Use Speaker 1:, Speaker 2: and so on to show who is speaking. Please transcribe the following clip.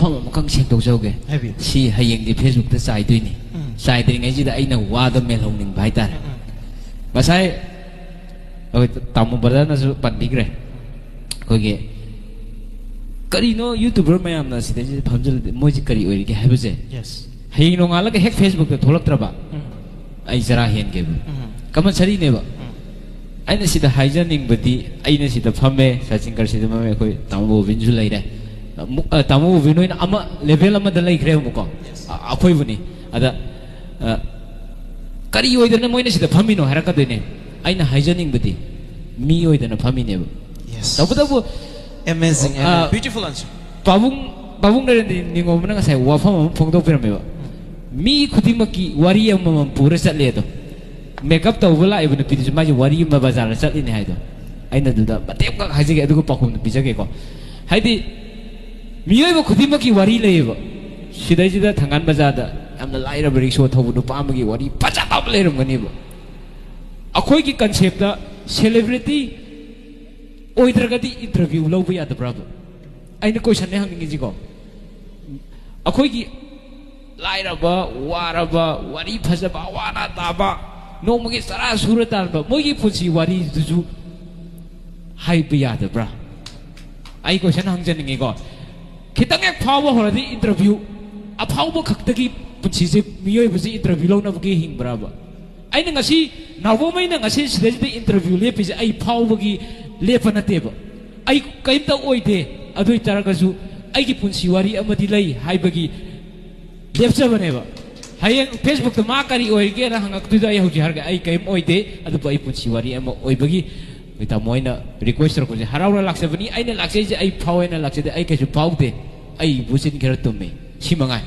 Speaker 1: ꯋꯥꯐꯝ ꯑꯃꯈꯛ ꯁꯦꯡꯗꯣꯛꯆꯧꯒꯦ ꯁꯤ ꯍꯌꯦꯡꯗꯤ ꯐꯦꯁꯕꯨꯛꯇ ꯆꯥꯏꯗꯣꯏꯅꯤ ꯆꯥꯏꯗ꯭ꯔꯤꯉꯩꯁꯤꯗ ꯑꯩꯅ ꯋꯥꯗꯣ ꯃꯦꯜꯍꯧꯅꯤꯡꯕ ꯍꯥꯏꯇꯥꯔꯦ ꯉꯁꯥꯏ ꯑꯩꯈꯣꯏ ꯇꯥꯃꯣ ꯕ꯭ꯔꯗꯔꯅꯁꯨ ꯄꯟꯕꯤꯈ꯭ꯔꯦ ꯑꯩꯈꯣꯏꯒꯤ ꯀꯔꯤꯅꯣ ꯌꯨꯇꯨꯕꯔ ꯃꯌꯥꯝꯅ ꯁꯤꯗꯩꯁꯤꯗ ꯐꯝꯖꯤꯜꯂꯗꯤ ꯃꯣꯏꯁꯤ ꯀꯔꯤ ꯑꯣꯏꯔꯤꯒꯦ ꯍꯥꯏꯕꯁꯦ ꯍꯌꯦꯡ ꯅꯣꯡꯉꯥꯜꯂꯒ ꯍꯦꯛ ꯐꯦꯁꯕꯨꯛꯇ ꯊꯣꯛꯂꯛꯇ꯭ꯔꯕ ꯑꯩ ꯆꯔꯥ ꯍꯦꯟꯒꯦꯕ ꯀꯝꯄꯜꯁꯔꯤꯅꯦꯕ ꯑꯩꯅ ꯁꯤꯗ ꯍꯥꯏꯖꯅꯤꯡꯕꯗꯤ ꯑꯩꯅ ꯁꯤꯗ ꯐꯝꯃꯦ ꯁꯆꯤꯟꯀꯔ ꯁꯤꯗ ꯐꯝꯃꯦ ꯑꯩꯈꯣꯏ ꯇꯥꯃꯣ ꯕꯣꯕꯤꯟꯁꯨ ꯂꯩꯔꯦ ꯇꯥꯃꯣ ꯕꯣꯕꯤꯟ ꯍꯣꯏꯅ ꯑꯃ ꯂꯦꯚꯦꯜ ꯑꯃꯗ ꯂꯩꯈ꯭ꯔꯦꯕꯀꯣ ꯑꯩꯈꯣꯏꯕꯨꯅꯤ ꯑꯗ ꯀꯔꯤ ꯑꯣꯏꯗꯅ ꯃꯣꯏꯅ ꯁꯤꯗ ꯐꯝꯃꯤꯅꯣ ꯍꯥꯏꯔꯛꯀꯗꯣꯏꯅꯦ ꯑꯩꯅ ꯍꯥꯏꯖꯅꯤꯡꯕꯗꯤ ꯃꯤ ꯑꯣꯏꯗꯅ ꯐꯝꯃꯤꯅꯦꯕ ꯇꯧꯕꯇꯕꯨ
Speaker 2: amazing and beautiful answer
Speaker 1: ꯄꯥꯕꯨꯡ ꯅꯔꯦꯟꯗ꯭ꯔ ꯅꯤꯉꯣꯝꯕꯅ ꯉꯁꯥꯏ ꯋꯥꯐꯝ ꯑꯃ ꯐꯣꯡꯗꯣꯛꯄꯤꯔꯝꯃꯦꯕ ꯃꯤ ꯈꯨꯗꯤꯡꯃꯛꯀꯤ ꯋꯥꯔꯤ ꯑꯃꯃꯝ ꯄꯨꯔ ꯆꯠꯂꯦ ꯑꯗꯣ ꯃꯦꯀꯞ ꯇꯧꯕ ꯂꯥꯛꯏꯕ ꯅꯨꯄꯤꯗꯨꯁꯨ ꯃꯥꯒꯤ ꯋꯥꯔꯤ ꯑꯃ ꯕꯖꯥꯔꯗ ꯆꯠꯂꯤꯅꯦ ꯍꯥꯏꯗꯣ ꯑꯩꯅ ꯑꯗꯨꯗ ꯃꯇꯦꯛꯈꯛ ꯍꯥꯏꯖꯒꯦ ꯑꯗꯨꯒ ꯄꯥꯎꯈꯨꯝꯗꯨ ꯄꯤꯖꯒꯦꯀꯣ ꯍꯥꯏꯗꯤ ꯃꯤꯑꯣꯏꯕ ꯈꯨꯗꯤꯡꯃꯛꯀꯤ ꯋꯥꯔꯤ ꯂꯩꯌꯦꯕ ꯁꯤꯗꯩꯁꯤꯗ ꯊꯪꯒꯥꯜ ꯕꯖꯥꯔꯗ ꯌꯥꯝꯅ ꯂꯥꯏꯔꯕ ꯔꯤꯛꯁꯣ ꯊꯧꯕ ꯅꯨꯄꯥ ꯑꯃꯒꯤ ꯋꯥꯔꯤ ꯐꯖꯕ ꯂꯩꯔꯝꯒꯅꯦꯕ ꯑꯩꯈꯣꯏꯒꯤ ꯀꯟꯁꯦꯞꯇ ꯁꯦꯂꯦꯕ꯭ꯔꯤꯇꯤ ꯑꯣꯏꯗ꯭ꯔꯒꯗꯤ ꯏꯟꯇꯔꯚ꯭ꯌꯨ ꯂꯧꯕ ꯌꯥꯗꯕ꯭ꯔꯥꯕ ꯑꯩꯅ ꯀꯣꯏꯁꯟꯅꯦ ꯍꯪꯅꯤꯡꯉꯤꯁꯤꯀꯣ ꯑꯩꯈꯣꯏꯒꯤ ꯂꯥꯏꯔꯕ ꯋꯥꯔꯕ ꯋꯥꯔꯤ ꯐꯖꯕ ꯑꯋꯥ ꯑꯅꯥ ꯇꯥꯕ ꯅꯣꯡꯃꯒꯤ ꯆꯔꯥ ꯁꯨꯔ ꯇꯥꯟꯕ ꯃꯣꯏꯒꯤ ꯄꯨꯟꯁꯤ ꯋꯥꯔꯤꯗꯨꯁꯨ ꯍꯥꯏꯕ ꯌꯥꯗꯕ꯭ꯔꯥ ꯑꯩ ꯀꯣꯏꯁꯟ ꯍꯪꯖꯅꯤꯡꯉꯤꯀꯣ खितंग एक फाव होरदी इंटरव्यू अफाव खक्तगी पुंसीसे मियोइबसे इंटरव्यू लौनबगी हिंगब्राब आइना ngasi नावोमैना ngasi सिदैदे इंटरव्यू लेपिसे आई फावबगी लेप नतेब आई कइमता ओइदे अदुइ तारगसु आइगी पुंसी वारी अमदि लै हाइबगी लेपजबनेबा हायें फेसबुक त मा करी ओइगे ना हंगक्तुदा आई हौजि हरगा आई कइम ओइदे अदु आई पुंसी वारी अम ओइबगी ita moina request ro ko haraura laksabani aina laksai ai phawena laksai ai kesu phawde ai busin khera tumme simangai